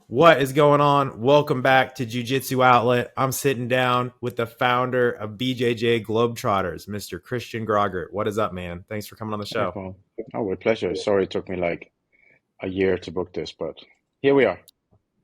What is going on? Welcome back to Jiu-Jitsu Outlet. I'm sitting down with the founder of BJJ Globetrotters, Mr. Christian Graugart. What is up, man? Thanks for coming on the Hey, show. Paul. Oh, with pleasure. Sorry it took me like a year to book this, but here we are.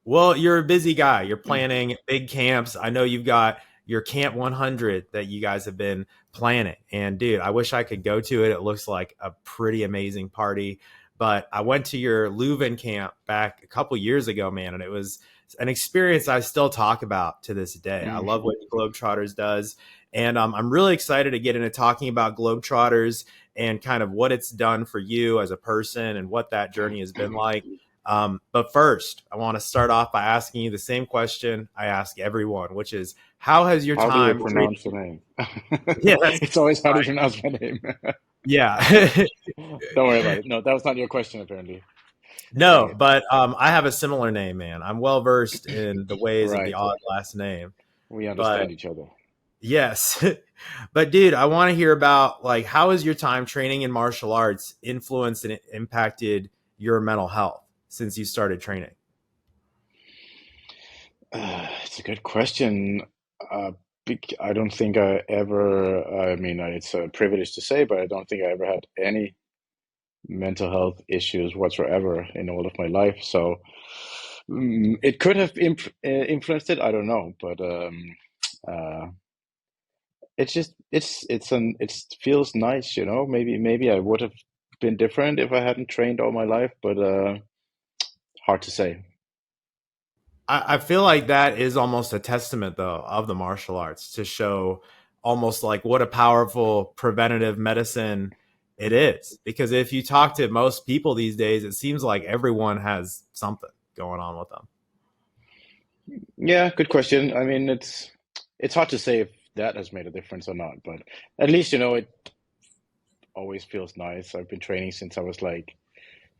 Well, you're a busy guy. You're planning big camps. I know you've got your Camp 100 that you guys have been planning. And dude, I wish I could go to it. It looks like a pretty amazing party. But I went to your Leuven camp back a couple years ago, man, and it was an experience I still talk about to this day. I Mm. love what Globetrotters does. And I'm really excited to get into talking about Globetrotters and kind of what it's done for you as a person and what that journey has been like. But first, I want to start off by asking you the same question I ask everyone, which is, how has your How do you time treated pronounce the you? name? Yeah, that's It's always how do you pronounce my name? yeah. Don't worry about it. No, that was not your question, apparently. No, Okay. but I have a similar name, man. I'm well versed in the ways of the Right. odd last name. We But understand each other. yes. But dude, I want to hear about like how has your time training in martial arts influenced and impacted your mental health since you started training? It's a good question. Uh, I don't think I ever, I mean, it's a privilege to say, but I don't think I ever had any mental health issues whatsoever in all of my life. So it could have influenced it. I don't know, but uh, it's just it feels nice, you know. Maybe I would have been different if I hadn't trained all my life, but hard to say. I feel like that is almost a testament, though, of the martial arts to show almost like what a powerful preventative medicine it is. Because if you talk to most people these days, it seems like everyone has something going on with them. Yeah, good question. I mean, it's hard to say if that has made a difference or not, but at least you know it always feels nice. I've been training since I was like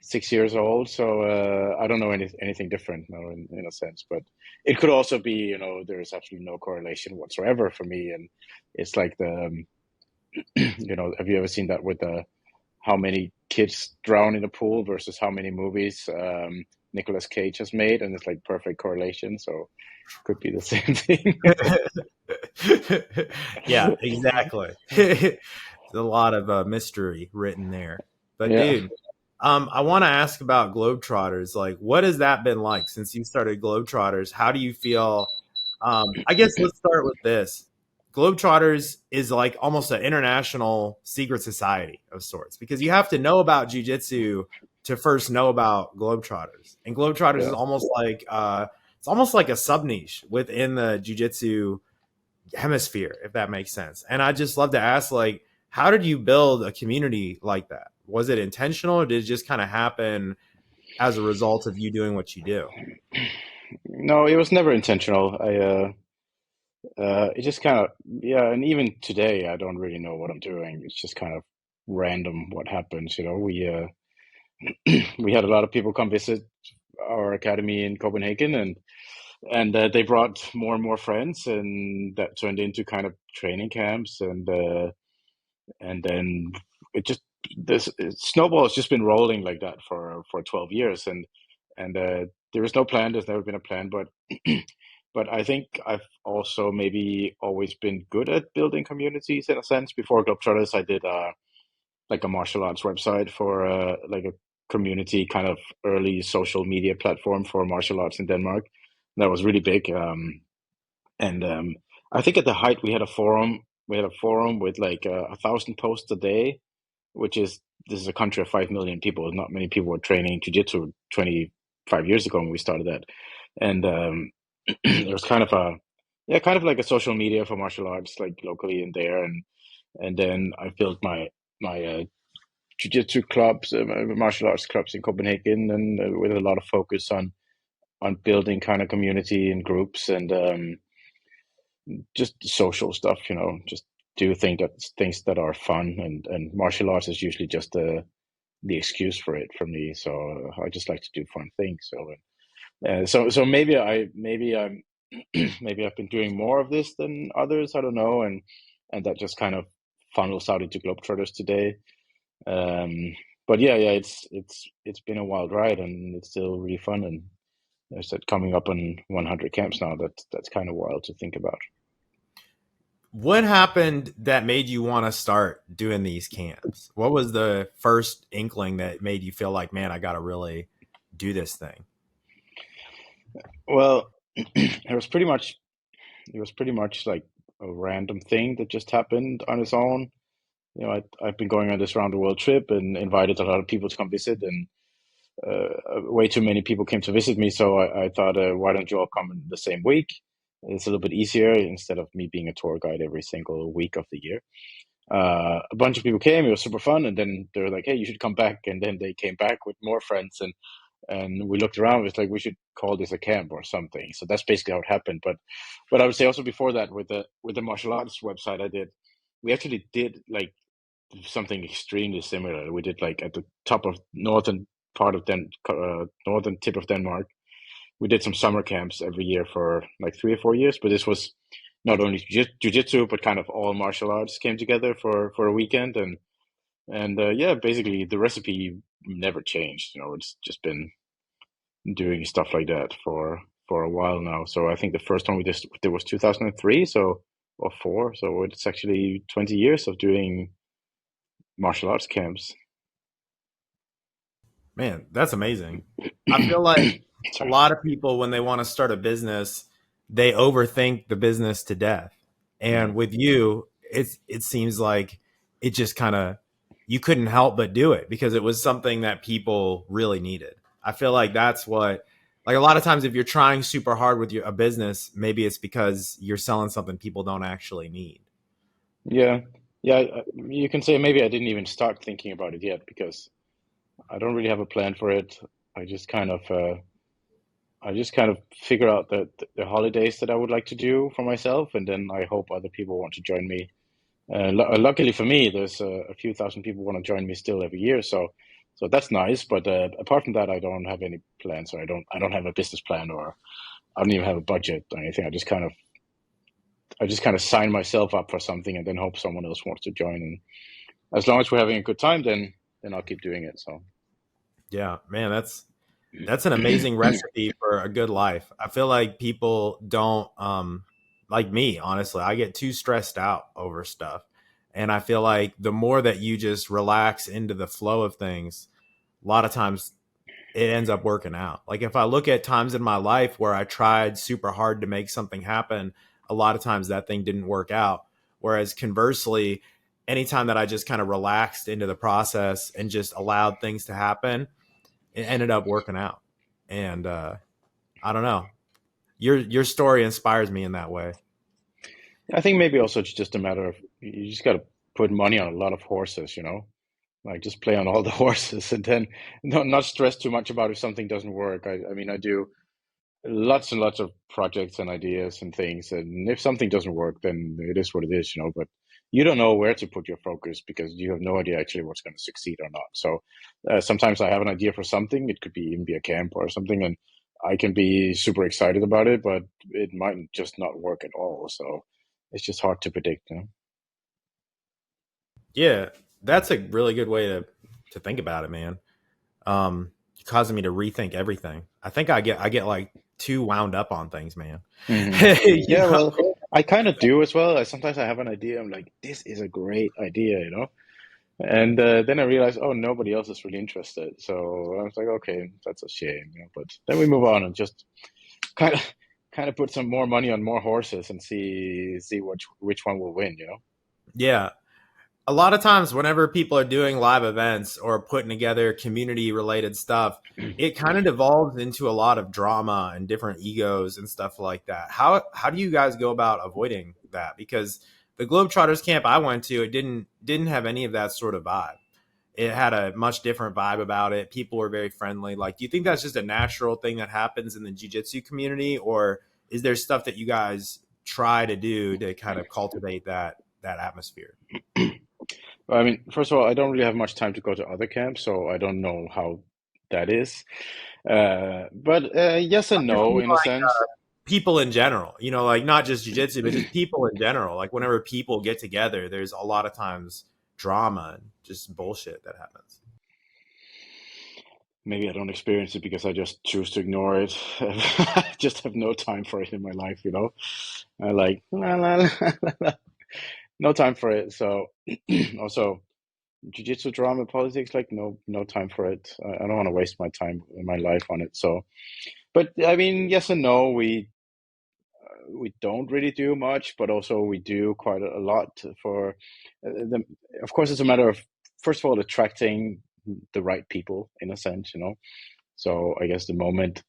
6 years old, so I don't know anything different, no, in a sense. But it could also be, you know, there's absolutely no correlation whatsoever for me, and it's like you know, have you ever seen that with the how many kids drown in a pool versus how many movies Nicolas Cage has made, and it's like perfect correlation. So could be the same thing. Yeah, exactly. There's a lot of mystery written there. But Yeah. dude, I want to ask about Globetrotters. Like, what has that been like since you started Globetrotters? How do you feel? I guess let's start with this. Globetrotters is like almost an international secret society of sorts because you have to know about jujitsu to first know about Globetrotters, and Globetrotters is Yeah. almost like it's almost like a sub niche within the jujitsu hemisphere, if that makes sense. And I just love to ask, like, how did you build a community like that? Was it intentional, or did it just kind of happen as a result of you doing what you do? No, it was never intentional. It just kind of, yeah, and even today, I don't really know what I'm doing. It's just kind of random what happens, you know. We had a lot of people come visit our academy in Copenhagen, and they brought more and more friends, and that turned into kind of training camps, and then it just this snowball has just been rolling like that for 12 years, and there is no plan. There's never been a plan, but but I think I've also maybe always been good at building communities in a sense. Before Globetrotters, I did like a martial arts website for like a community kind of early social media platform for martial arts in Denmark. That was really big. And I think at the height we had a forum. We had a forum with like 1,000 posts a day, which is this is a country of 5 million people. Not many people were training jiu-jitsu 25 years ago when we started that, and it was kind of a yeah, kind of like a social media for martial arts, like locally in there, and then I built my jiu-jitsu clubs, martial arts clubs in Copenhagen, and with a lot of focus on building kind of community and groups and just social stuff, you know, just do things that are fun, and martial arts is usually just the excuse for it for me. So I just like to do fun things. So maybe I'm maybe I've been doing more of this than others. I don't know, and that just kind of funnels out into Globetrotters today. Um, but yeah, it's been a wild ride, and it's still really fun, I said coming up on 100 camps now. That's kind of wild to think about. What happened that made you want to start doing these camps? What was the first inkling that made you feel like, man, I got to really do this thing? Well, it was pretty much like a random thing that just happened on its own. I've been going on this round the world trip and invited a lot of people to come visit, and way too many people came to visit me. So I thought, why don't you all come in the same week? It's a little bit easier instead of me being a tour guide every single week of the year. A bunch of people came. It was super fun, and then they were like, "Hey, you should come back." And then they came back with more friends, and we looked around. It's like we should call this a camp or something. So that's basically how it happened. But I would say also before that, with the martial arts website I did, we actually did like something extremely similar. We did like at the top of northern part of northern tip of Denmark. We did some summer camps every year for like 3 or 4 years. But this was not only jiu-jitsu, but kind of all martial arts came together for a weekend, and yeah, basically the recipe never changed. It's just been doing stuff like that for a while now. So I think the first one we did was 2003, so or four. So it's actually 20 years of doing martial arts camps. Man, that's amazing. I feel like a Sorry. lot of people, when they want to start a business, they overthink the business to death. Yeah. And with you, it seems like it just kind of, you couldn't help but do it because it was something that people really needed. I feel like that's what, like a lot of times if you're trying super hard with a business, maybe it's because you're selling something people don't actually need. Yeah. Yeah. You can say maybe I didn't even start thinking about it yet because I don't really have a plan for it. I just kind of figure out the holidays that I would like to do for myself, and then I hope other people want to join me. Luckily for me, there's a few thousand people want to join me still every year, so that's nice. But apart from that, I don't have any plans, or I don't have a business plan, or I don't even have a budget or anything. I just kind of sign myself up for something and then hope someone else wants to join. And as long as we're having a good time, then I'll keep doing it. So Yeah, man, that's an amazing recipe for a good life. I feel like people don't like me, honestly. I get too stressed out over stuff. And I feel like the more that you just relax into the flow of things, a lot of times it ends up working out. Like if I look at times in my life where I tried super hard to make something happen, a lot of times that thing didn't work out. Whereas conversely, anytime that I just kind of relaxed into the process and just allowed things to happen, it ended up working out. And I don't know. Your story inspires me in that way. I think maybe also it's just a matter of you just got to put money on a lot of horses, like just play on all the horses, and then not stress too much about if something doesn't work. I mean, I do lots and lots of projects and ideas and things, and if something doesn't work, then it is what it is. But you don't know where to put your focus because you have no idea actually what's going to succeed or not. So sometimes I have an idea for something. It could be even be a camp or something, and I can be super excited about it, but it might just not work at all. So it's just hard to predict. Yeah, that's a really good way to think about it, man. Causing me to rethink everything. I think I get like too wound up on things, man. Hmm. you Yeah, know? well, I kind of do as well. Sometimes I have an idea. I'm like, this is a great idea. And then I realized, oh, nobody else is really interested. So I was like, okay, that's a shame. But then we move on and just kind of kind of put some more money on more horses and see which one will win. Yeah, a lot of times whenever people are doing live events or putting together community related stuff, it kind of devolves into a lot of drama and different egos and stuff like that. How do you guys go about avoiding that? Because the Globetrotters camp I went to, it didn't have any of that sort of vibe. It had a much different vibe about it. People were very friendly. Like, do you think that's just a natural thing that happens in the jiu-jitsu community, or is there stuff that you guys try to do to kind of cultivate that atmosphere? Well, I mean, first of all, I don't really have much time to go to other camps, so I don't know how that is. But yes and Just no, mean in a like sense. people in general, like not just jujitsu, but just people in general. Like whenever people get together, there's a lot of times drama and just bullshit that happens. maybe I don't experience it because I just choose to ignore it. I just have no time for it in my life, you know. I like la, la, la, la, la. No time for it. So also jiu-jitsu, drama, politics, like no time for it. I don't want to waste my time in my life on it. So, but I mean, yes and no. We don't really do much, but also we do quite a lot for the. Of course, it's a matter of first of all attracting the right people in a sense, you know. So I guess the moment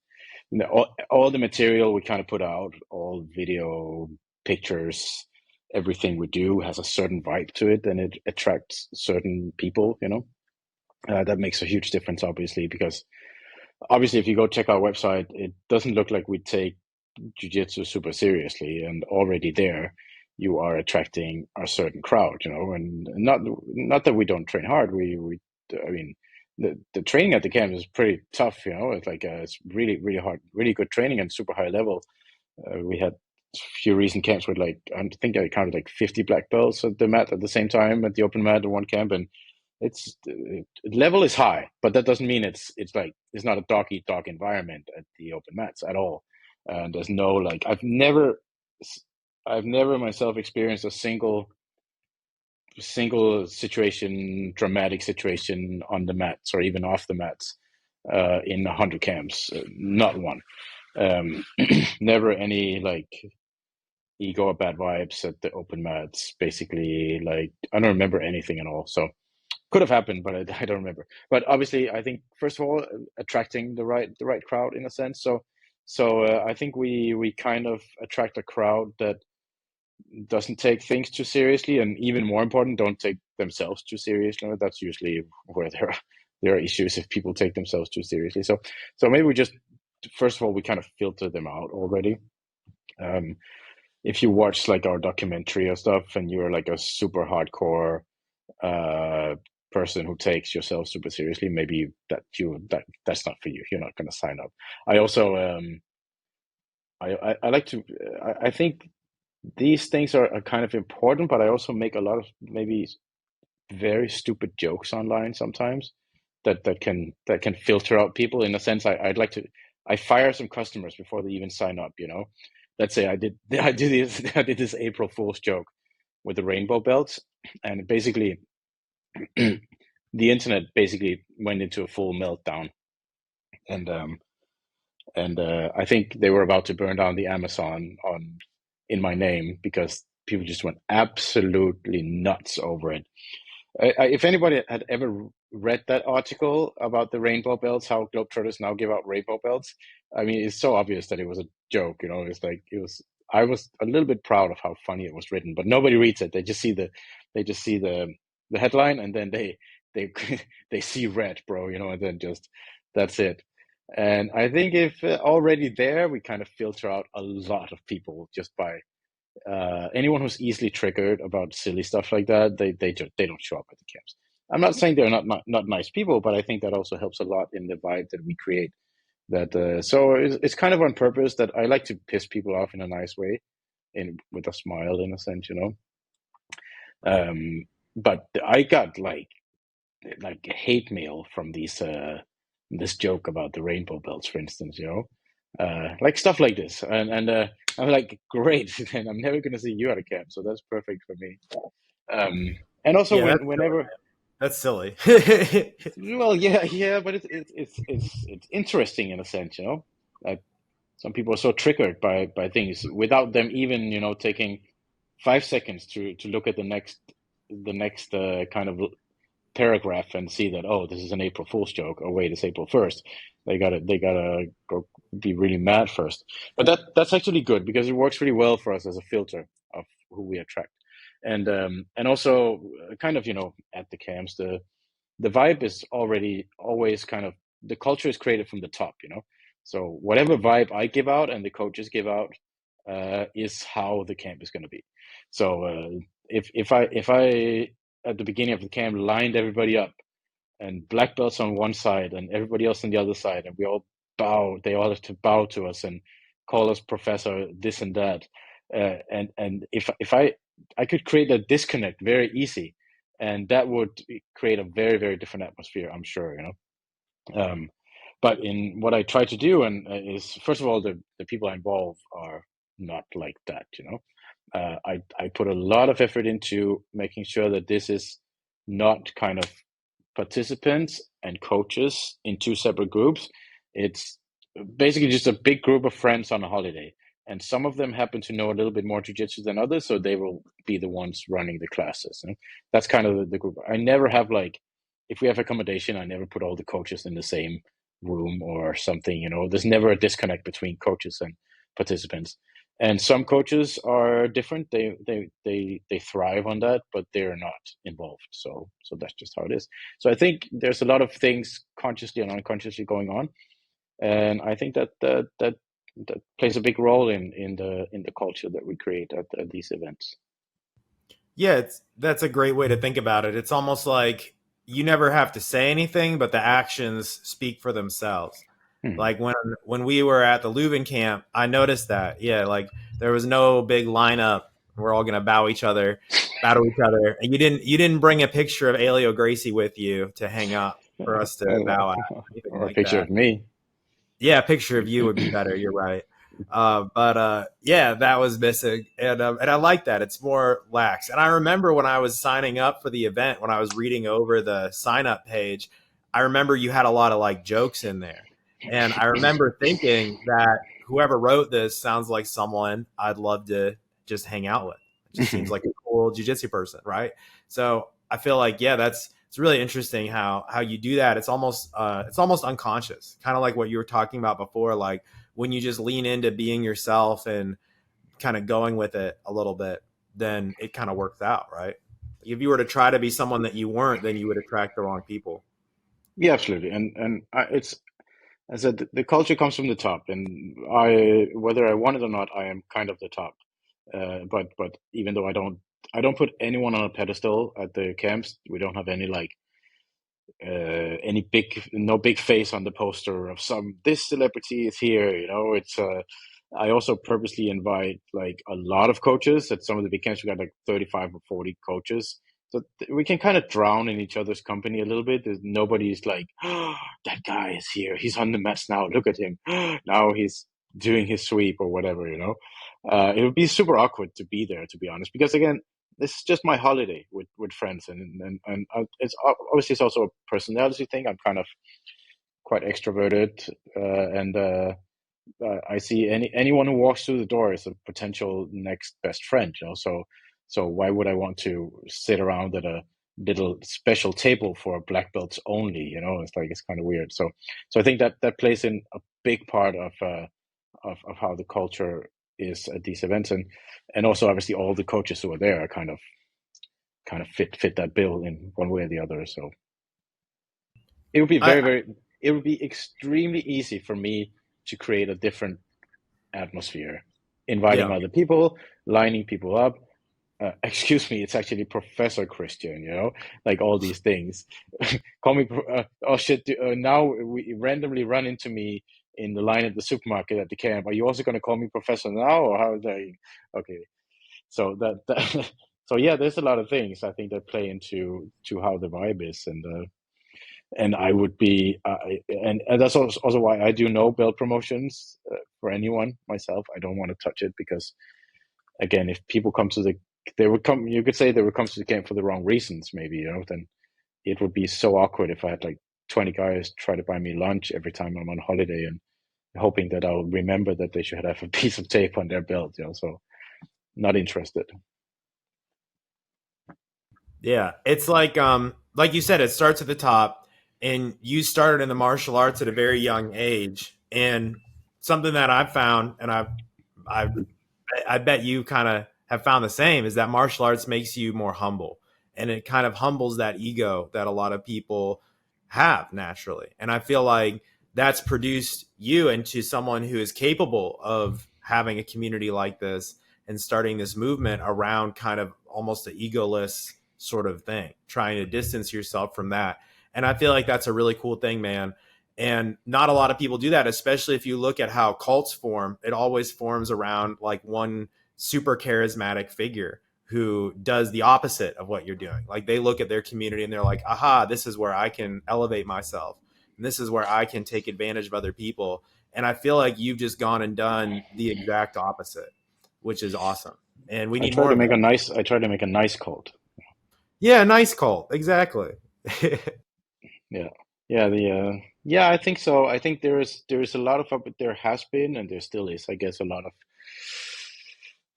all the material we kind of put out, all video, pictures, everything we do has a certain vibe to it, and it attracts certain people, you know. That makes a huge difference, obviously, because obviously if you go check our website, it doesn't look like we take jiu-jitsu super seriously, and already there you are attracting a certain crowd, you know. And not that we don't train hard. We I mean, the training at the camp is pretty tough, you know. It's like it's really hard, really good training and super high level. We had a few recent camps with like, I think I counted like 50 black belts at the mat at the same time at the open mat in one camp. And it's level is high, but that doesn't mean it's like it's not a dog eat dog environment at the open mats at all. And there's no like I've never myself experienced a single situation, dramatic situation on the mats or even off the mats in 100 camps. Not one. Never any like ego or bad vibes at the open mats. Basically, like I don't remember anything at all. So could have happened, but I don't remember. But obviously, I think first of all, attracting the right crowd in a sense. So I think we kind of attract a crowd that doesn't take things too seriously, and even more important, don't take themselves too seriously. That's usually where there are issues if people take themselves too seriously. So maybe we just first of all we kind of filter them out already. Um, if you watch like our documentary or stuff, and you're like a super hardcore uh, person who takes yourself super seriously, maybe that's not for you. You're not going to sign up. I also I like to I think these things are kind of important, but I also make a lot of maybe very stupid jokes online sometimes that can filter out people. In a sense, I'd like to I fire some customers before they even sign up. You know, let's say I did this April Fool's joke with the rainbow belts, and basically the internet basically went into a full meltdown, and I think they were about to burn down the Amazon on in my name because people just went absolutely nuts over it. If anybody had ever read that article about the rainbow belts, how Globetrotters now give out rainbow belts, I mean, it's so obvious that it was a joke. You know, it's like it was. I was a little bit proud of how funny it was written, but nobody reads it. They just see the headline, and then they they see red, bro. You know, and then just that's it. And I think if already there, we kind of filter out a lot of people just by anyone who's easily triggered about silly stuff like that, they don't show up at the camps. I'm not saying they're not nice people, but I think that also helps a lot in the vibe that we create. That so it's kind of on purpose that I like to piss people off in a nice way, in with a smile in a sense, you know. But I got like hate mail from these this joke about the rainbow belts, for instance, you know, like stuff like this, and I'm like, great, and I'm never gonna see you at a camp, so that's perfect for me. And also Yeah, whenever, that's silly. well, yeah, but it's interesting in a sense, you know. Like some people are so triggered by things without them even, you know, taking 5 seconds to look at the next kind of paragraph and see that, oh, this is an April Fool's joke, or wait, it's April 1st. They gotta go be really mad first. But that's actually good because it works really well for us as a filter of who we attract. And also kind of, you know, at the camps, the vibe is already always kind of, the culture is created from the top, you know. So whatever vibe I give out and the coaches give out is how the camp is going to be. So if I at the beginning of the camp lined everybody up and black belts on one side and everybody else on the other side, and we all bow, they all have to bow to us and call us professor this and that, and if I could create a disconnect very easy, and that would create a very different atmosphere, I'm sure, you know. But in what I try to do, and is first of all, the people I involve are not like that. I put a lot of effort into making sure that this is not kind of participants and coaches in two separate groups. It's basically just a big group of friends on a holiday. And some of them happen to know a little bit more jujitsu than others, so they will be the ones running the classes. And that's kind of the group. I never have like, if we have accommodation, I never put all the coaches in the same room or something. There's never a disconnect between coaches and participants. And some coaches are different. They thrive on that, but they're not involved. So that's just how it is. So I think there's a lot of things consciously and unconsciously going on, and I think that plays a big role in the culture that we create at these events. Yeah, that's a great way to think about it. It's almost like you never have to say anything, but the actions speak for themselves. Hmm. Like when we were at the Leuven camp, I noticed that. Yeah, like there was no big lineup. We're all gonna bow to each other, and you didn't bring a picture of Elio Gracie with you to hang up for us to bow at, anything Or a like picture that. of me. Yeah, a picture of you would be better. You're right. But yeah, that was missing, and I like that. It's more lax. And I remember when I was signing up for the event, when I was reading over the sign up page, I remember you had a lot of like jokes in there, and I remember thinking that whoever wrote this sounds like someone I'd love to just hang out with. It just seems like a cool jujitsu person, right? So I feel like yeah, that's it's really interesting how you do that. It's almost unconscious, kind of like what you were talking about before, like when you just lean into being yourself and kind of going with it a little bit, then it kind of works out, right? If you were to try to be someone that you weren't, then you would attract the wrong people. Yeah, absolutely. And it's, as I said, the culture comes from the top, and I, whether I want it or not, I am kind of the top. But even though I don't put anyone on a pedestal at the camps. We don't have any like any big no big face on the poster of some this celebrity is here. It's I also purposely invite like a lot of coaches at some of the big camps. We got like 35 or 40 coaches, so we can kind of drown in each other's company a little bit. Nobody's like, oh, that guy is here, he's on the mats now, look at him, now he's doing his sweep or whatever. It would be super awkward to be there, to be honest, because again, this is just my holiday with friends, and it's obviously, it's also a personality thing. I'm kind of quite extroverted, and I see anyone who walks through the door is a potential next best friend. So why would I want to sit around at a little special table for black belts only? It's like, it's kind of weird. So I think that plays in a big part of how the culture is at these events, and also obviously all the coaches who are there are kind of fit that bill in one way or the other. So it would be I it would be extremely easy for me to create a different atmosphere, inviting Yeah. other people, lining people up. Excuse me, it's actually Professor Christian, like all these things. Call me, oh shit, now we randomly run into me in the line at the supermarket at the camp. Are you also going to call me Professor now, or how is that? Okay, so that so yeah, there's a lot of things I think that play into how the vibe is, and I would be and that's also why I do no belt promotions for anyone myself. I don't want to touch it because, again, if people come to they would come. You could say they would come to the camp for the wrong reasons, maybe. Then it would be so awkward if I had like 20 guys try to buy me lunch every time I'm on holiday, and hoping that I'll remember that they should have a piece of tape on their belt. So not interested. Yeah, it's like you said, it starts at the top, and you started in the martial arts at a very young age, and something that I've found, and I I bet you kind of have found the same, is that martial arts makes you more humble, and it kind of humbles that ego that a lot of people have naturally, and I feel like that's produced you into someone who is capable of having a community like this and starting this movement around kind of almost an egoless sort of thing, trying to distance yourself from that. And I feel like that's a really cool thing, man. And not a lot of people do that, especially if you look at how cults form. It always forms around like one super charismatic figure who does the opposite of what you're doing. Like they look at their community and they're like, aha, this is where I can elevate myself. and this is where I can take advantage of other people. And I feel like you've just gone and done the exact opposite, which is awesome. And we need more of that. I try to make a nice cult. Yeah, nice cult. Exactly. Yeah. Yeah, yeah, I think so. I think there is a lot of there has been and there still is, I guess,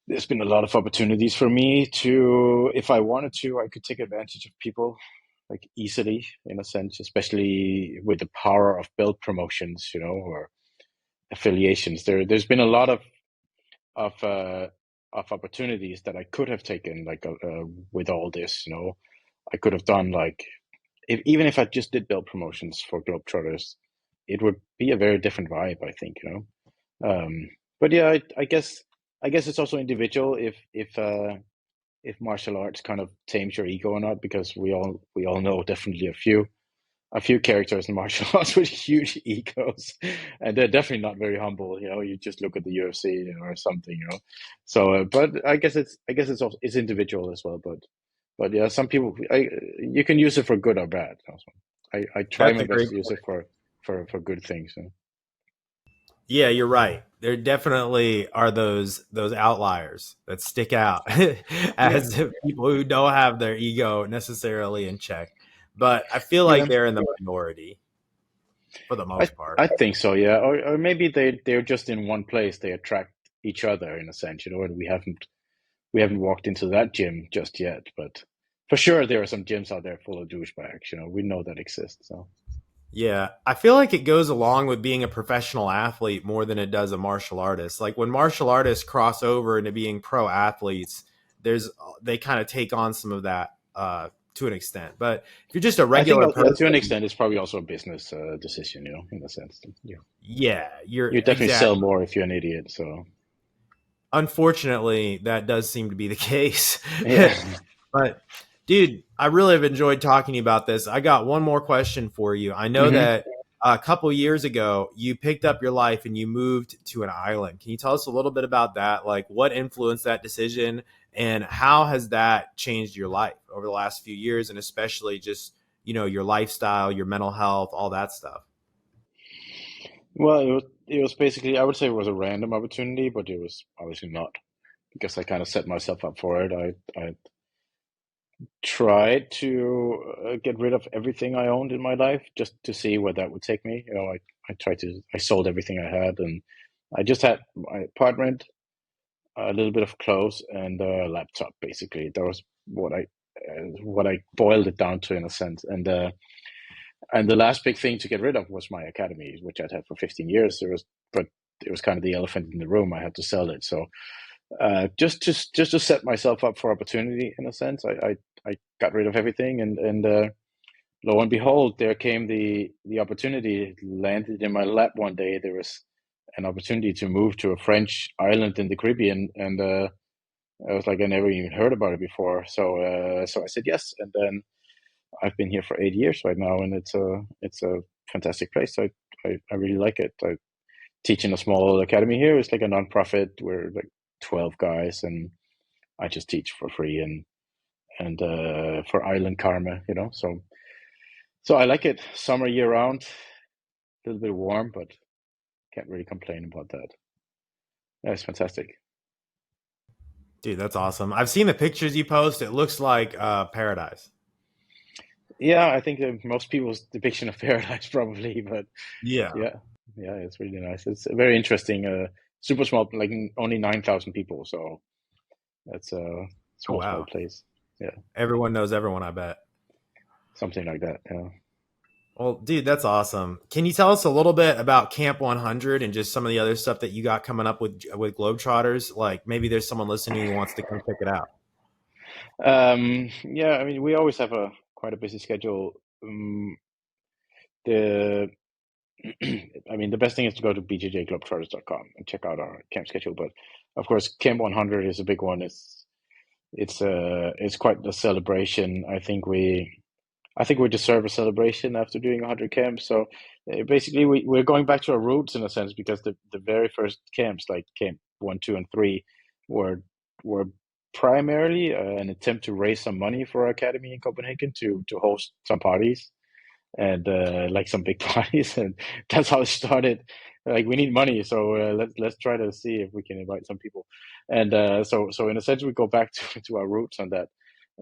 there's been a lot of opportunities for me to, if I wanted to, I could take advantage of people like easily in a sense, especially with the power of belt promotions, or affiliations. There's been a lot of uh of opportunities that I could have taken, like with all this, I could have done like, even if I just did belt promotions for Globetrotters, it would be a very different vibe, I think, but yeah, I guess it's also individual if martial arts kind of tames your ego or not, because we all know definitely a few characters in martial arts with huge egos, and they're definitely not very humble. You just look at the UFC, or something. So, but I guess it's also, it's individual as well. But yeah, some people, you can use it for good or bad. Also, I try That's my a best great to use point. it for good things. Yeah, you're right. There definitely are those outliers that stick out Yeah, as people who don't have their ego necessarily in check. But I feel like yeah. they're in the minority for the I most part. I think so. Yeah, or maybe they're just in one place. They attract each other in a sense, and we haven't walked into that gym just yet, but for sure there are some gyms out there full of douchebags. We know that exists. So Yeah, I feel like it goes along with being a professional athlete more than it does a martial artist. Like when martial artists cross over into being pro athletes, there's they kind of take on some of that to an extent. But if you're just a I think, regular yeah, to an person, extent, it's probably also a business decision. In a sense, yeah, you're you definitely sell exactly. more if you're an idiot. So Unfortunately, that does seem to be the case. yeah. But dude, I really have enjoyed talking to you about this. I got one more question for you. I know hmm that a couple years ago you picked up your life and you moved to an island. Can you tell us a little bit about that? Like what influenced that decision and how has that changed your life over the last few years, and especially just, your lifestyle, your mental health, all that stuff? Well, it was basically, I would say it was a random opportunity, but it was obviously not, because I kind of set myself up for it. I tried to get rid of everything I owned in my life just to see where that would take me. I sold everything I had, and I just had my apartment, a little bit of clothes, and a laptop. Basically, that was what I boiled it down to, in a sense. And the last big thing to get rid of was my academy, which I'd had for 15 years. But it was kind of the elephant in the room. I had to sell it. So just to set myself up for opportunity, in a sense, I got rid of everything, and lo and behold, there came the opportunity. It landed in my lap one day. There was an opportunity to move to a French island in the Caribbean, and I was like, I never even heard about it before. So I said yes, and then I've been here for 8 years right now, and it's a fantastic place. I really like it. I teach in a small academy here. It's like a nonprofit. We're like 12 guys, and I just teach for free, and for island karma. So I like it. Summer year round, a little bit warm, but can't really complain about that. Yeah, it's fantastic. Dude, that's awesome. I've seen the pictures you post. It looks like paradise. Yeah, I think most people's depiction of paradise probably, but Yeah. yeah, yeah, it's really nice. It's very interesting. Super small, like only 9,000 people, so that's a Oh small wow. place. Yeah, Everyone knows everyone, I bet. something like that. Yeah. Well, dude, that's awesome. Can you tell us a little bit about Camp 100 and just some of the other stuff that you got coming up with Globetrotters? Like maybe there's someone listening who wants to come check it out. Yeah, I mean, we always have a quite a busy schedule. The I mean, the best thing is to go to bjjglobetrotters.com and check out our camp schedule. But of course, Camp 100 is a big one. It's quite the celebration. I think we deserve a celebration after doing 100 camps. So basically, we're going back to our roots, in a sense, because the very first camps, like Camp 1, 2, and 3, were primarily an attempt to raise some money for our academy in Copenhagen to host some parties. and like some big parties, and that's how it started. Like we need money, so let's try to see if we can invite some people, and so in a sense we go back to our roots on that,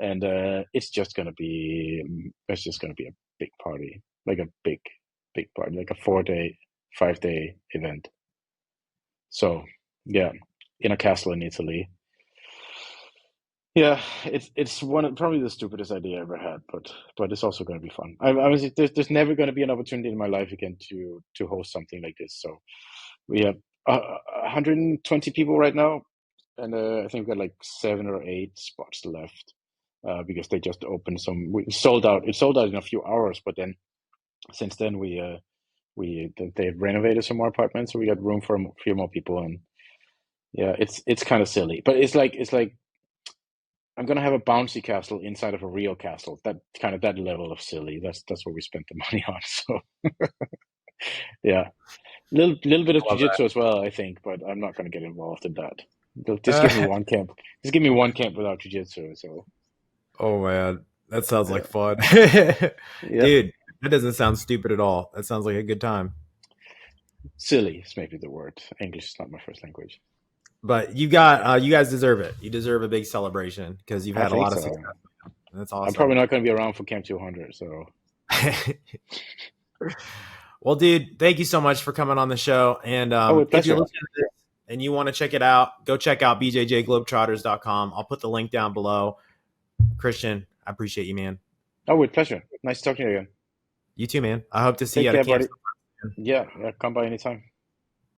and it's just gonna be a big party, like a big party, like a 4 day, 5 day event. So yeah, in a castle in Italy. Yeah, it's one of probably the stupidest idea I ever had, but it's also going to be fun. I was there's never going to be an opportunity in my life again to host something like this. So we have 120 people right now, and I think we've got like 7 or 8 spots left because they just opened some. We sold out. It sold out in a few hours, but then since then they've renovated some more apartments, so we got room for a few more people, and yeah, it's kind of silly, but it's like I'm gonna have a bouncy castle inside of a real castle. That kind of that level of silly. That's what we spent the money on. So yeah, little bit of I love that. jiu-jitsu as well, I think, but I'm not gonna get involved in that. Just give me Uh, one camp. Just give me one camp without jiu-jitsu. So oh man, that sounds yeah, like fun, yep. dude. That doesn't sound stupid at all. That sounds like a good time. Silly is maybe the word. English is not my first language. But you guys deserve it. You deserve a big celebration because you've I had a think lot of so. success. That's I'm awesome. probably not gonna be around for Camp 200. So Well, dude, thank you so much for coming on the show. And oh, with if you're pleasure. listening to this and you want to check it out, go check out bjjglobetrotters.com. I'll put the link down below. Christian, I appreciate you, man. Oh, with pleasure. Nice talking to you again. You too, man. I hope to see you Take at a care, camp buddy. sometime. Yeah, come by anytime.